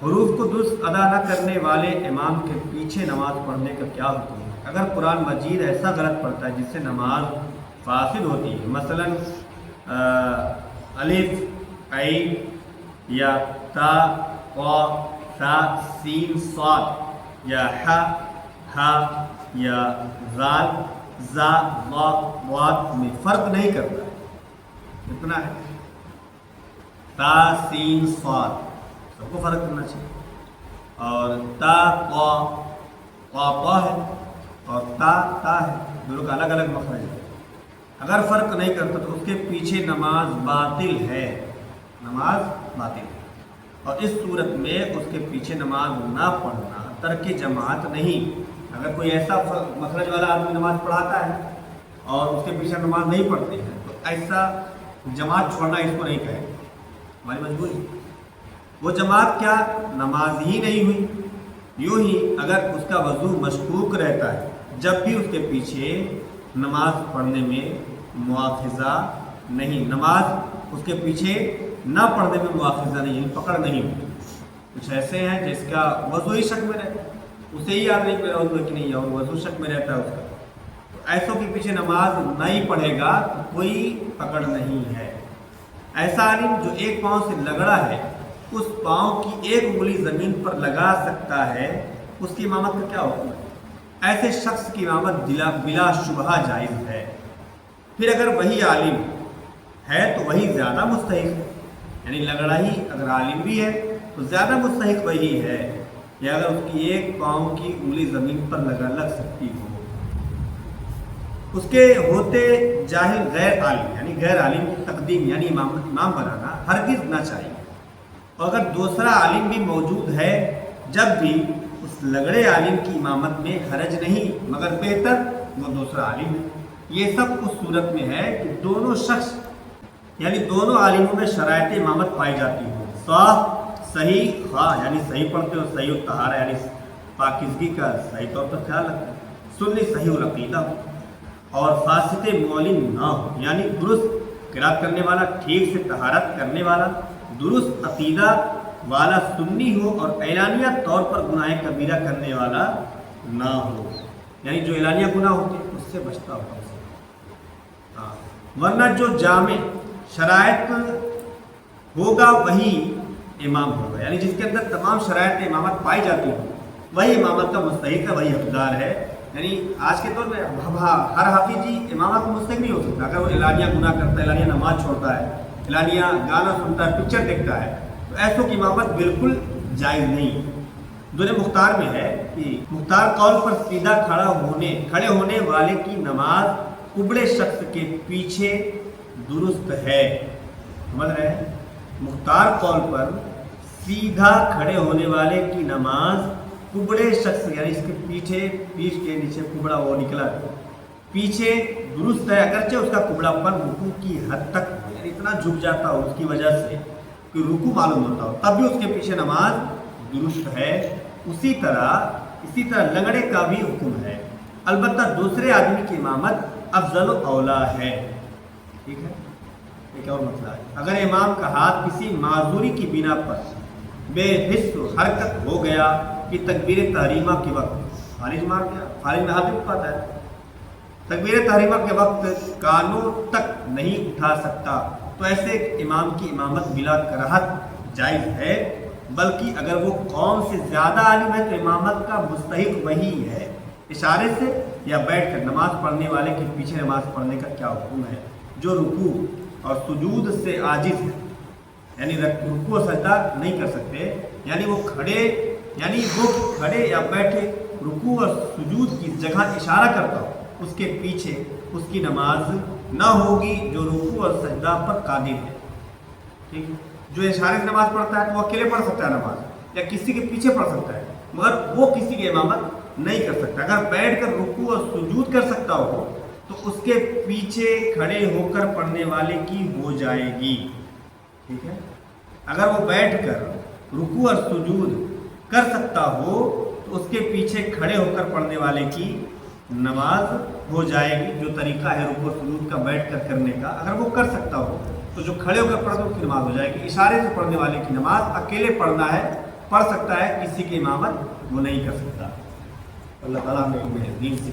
حروف کو درست ادا نہ کرنے والے امام کے پیچھے نماز پڑھنے کا کیا حکم ہے؟ اگر قرآن مجید ایسا غلط پڑھتا ہے جس سے نماز فاسد ہوتی ہے، مثلا الف عین یا تا قا ثا سین صاد یا ح یا زال زا ضاد میں فرق نہیں کرتا ہے، اتنا ہے تا سین صاد سب کو فرق کرنا چاہیے، اور تا قا ہے اور تا ہے، دونوں کا الگ الگ مخرج ہے۔ اگر فرق نہیں کرتا تو اس کے پیچھے نماز باطل ہے، نماز باطل ہے، اور اس صورت میں اس کے پیچھے نماز نہ پڑھنا ترک جماعت نہیں۔ اگر کوئی ایسا مخرج والا آدمی نماز پڑھاتا ہے اور اس کے پیچھے نماز نہیں پڑھتے ہیں تو ایسا جماعت چھوڑنا اس کو نہیں کہے، ہماری مجبوری۔ وہ جماعت کیا نماز ہی نہیں ہوئی، یوں ہی اگر اس کا وضو مشکوک رہتا ہے جب بھی اس کے پیچھے نماز پڑھنے میں مواخذہ نہیں، نماز اس کے پیچھے نہ پڑھنے میں مواخذہ نہیں، پکڑ نہیں ہوتی۔ کچھ ایسے ہیں جس کا وضو ہی شک میں رہتا ہے، اسے ہی یاد نہیں میرا وضو ہے کہ نہیں ہے، اور وضو شک میں رہتا ہے اس کا، تو ایسوں کے پیچھے نماز نہیں پڑھے گا تو کوئی پکڑ نہیں ہے۔ ایسا عالم جو ایک پاؤں سے لگڑا ہے اس پاؤں کی ایک انگلی زمین پر لگا سکتا ہے، اس کی امامت کا کیا حکم ہے؟ ایسے شخص کی امامت بلا شبہ جائز ہے۔ پھر اگر وہی عالم ہے تو وہی زیادہ مستحق ہے، یعنی لگڑا ہی اگر عالم بھی ہے تو زیادہ مستحق وہی ہے، یا اگر اس کی ایک پاؤں کی انگلی زمین پر لگ سکتی ہو۔ اس کے ہوتے جاہل غیر عالم یعنی غیر عالم کی تقدیم یعنی امام بنانا ہرگز نہ چاہیے، اور اگر دوسرا عالم بھی موجود ہے جب بھی اس لگڑے عالم کی امامت میں حرج نہیں، مگر بہتر وہ دوسرا عالم ہے۔ یہ سب اس صورت میں ہے کہ دونوں شخص یعنی دونوں عالموں میں شرائط امامت پائی جاتی ہو، صاف صحیح خواہ یعنی صحیح پڑھتے ہو، صحیح الطہارہ یعنی پاکیزگی کا صحیح طور پر خیال رکھتے ہیں، سنی صحیح العقیدہ ہو، اور فاسق معلن نہ ہو یعنی درست قرات کرنے والا، ٹھیک سے طہارت کرنے والا، درست عقیدہ والا سنی ہو، اور اعلانیہ طور پر گناہ کبیرہ کرنے والا نہ ہو، یعنی جو اعلانیہ گناہ ہوتے ہیں اس سے بچتا ہو۔ ورنہ جو جامع شرائط ہوگا وہی امام ہوگا، یعنی جس کے اندر تمام شرائط امامت پائی جاتی ہو وہی امامت کا مستحق ہے، وہی حقدار ہے۔ یعنی آج کے دور میں ہر حافظ جی امامت کا مستحق نہیں ہو سکتا، اگر وہ اعلانیہ گناہ کرتا ہے، اعلانیہ نماز چھوڑتا ہے، اعلانیہ گانا سنتا ہے، پکچر دیکھتا ہے، تو ایسوں کی امامت بالکل جائز نہیں۔ دونوں مختار میں ہے کہ مختار قول پر سیدھا کھڑے ہونے والے کی نماز کبڑے شخص کے پیچھے درست ہے، سمجھ رہے ہیں؟ مختار قول پر سیدھا کھڑے ہونے والے کی نماز کبڑے شخص یعنی اس کے پیچھے پیٹھ کے نیچے کبڑا وہ نکلا پیچھے درست ہے، اگرچہ اس کا کبڑا پن رکوع کی حد تک یعنی اتنا جھک جاتا ہو اس کی وجہ سے کہ رکوع معلوم ہوتا ہو، تب بھی اس کے پیچھے نماز درست ہے۔ اسی طرح لنگڑے کا بھی حکم ہے، البتہ دوسرے آدمی کی امامت افضل و اولا ہے۔ ٹھیک ہے، ایک اور مسئلہ ہے، اگر امام کا ہاتھ کسی معذوری کی بنا پر بے حس حرکت ہو گیا کہ تکبیر تحریمہ کے وقت فالج مار گیا، فالج میں ہاتھ نہیں پاتا ہے، تکبیر تحریمہ کے وقت کانوں تک نہیں اٹھا سکتا، تو ایسے امام کی امامت بلا کراہت جائز ہے، بلکہ اگر وہ قوم سے زیادہ عالم ہے تو امامت کا مستحق وہی ہے۔ اشارے سے یا بیٹھ کر نماز پڑھنے والے کے پیچھے نماز پڑھنے کا کیا حکم ہے؟ جو رکوع اور سجود سے عاجز ہے، یعنی رکوع و سجدہ نہیں کر سکتے، یعنی وہ کھڑے یا بیٹھے رکوع اور سجود کی جگہ اشارہ کرتا ہو، اس کے پیچھے اس کی نماز نہ ہوگی جو رکوع اور سجدہ پر قادر ہے۔ ٹھیک ہے، جو اشارے سے نماز پڑھتا ہے وہ اکیلے پڑھ سکتا ہے نماز، یا کسی کے پیچھے پڑھ سکتا ہے، مگر وہ کسی کی امامت نہیں کر سکتا۔ اگر بیٹھ کر رکوع اور سجود کر سکتا ہو تو اس کے پیچھے کھڑے ہو کر پڑھنے والے کی ہو جائے گی۔ ٹھیک ہے، اگر وہ بیٹھ کر رکوع اور سجود کر سکتا ہو تو اس کے پیچھے کھڑے ہو کر پڑھنے والے کی نماز ہو جائے گی۔ جو طریقہ ہے رکوع اور سجود کا بیٹھ کر کرنے کا، اگر وہ کر سکتا ہو تو جو کھڑے ہو کر پڑھنے کی نماز ہو جائے گی۔ اشارے سے پڑھنے والے کی نماز اکیلے پڑھنا ہے پڑھ سکتا ہے، کسی کی امامت وہ نہیں کر سکتا۔ اللہ تعالیٰ ہمیں علم دین سے